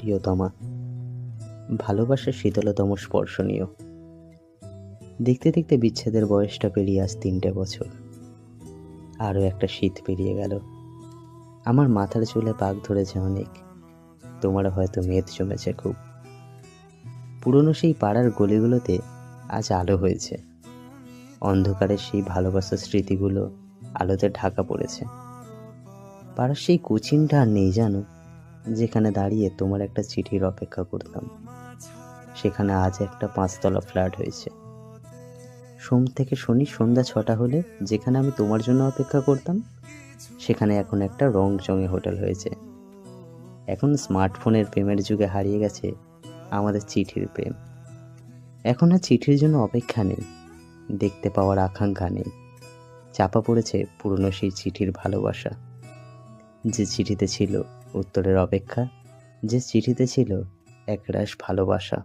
প্রিয়তমা, ভালোবাসার শীতলতম স্পর্শনীয়। দেখতে দেখতে বিচ্ছেদের বয়সটা পেরিয়ে আজ 3টে বছর। আরও একটা শীত পেরিয়ে গেল। আমার মাথার চুলে পাক ধরেছে অনেক, তোমার হয়তো মেদ জমেছে খুব। পুরনো সেই পাড়ার গলিগুলোতে আজ আলো হয়েছে। অন্ধকারের সেই ভালোবাসার স্মৃতিগুলো আলোতে ঢাকা পড়েছে। পাড়ার সেই কোচিনটা আর নেই জানো, যেখানে দাঁড়িয়ে তোমার একটা চিঠির অপেক্ষা করতাম। সেখানে আজ একটা 5তলা ফ্ল্যাট হয়েছে। সোম থেকে শনি সন্ধ্যা 6টা হলে যেখানে আমি তোমার জন্য অপেক্ষা করতাম, সেখানে এখন একটা রংচঙে হোটেল হয়েছে। এখন স্মার্টফোনের প্রেমের যুগে হারিয়ে গেছে আমাদের চিঠির প্রেম। এখন আর চিঠির জন্য অপেক্ষা নেই, দেখতে পাওয়ার আকাঙ্ক্ষা নেই। চাপা পড়েছে পুরনো সেই চিঠির ভালোবাসা। যে চিঠিতে ছিল উত্তরের অপেক্ষা, যে চিঠিতে ছিল একরাশ ভালোবাসা।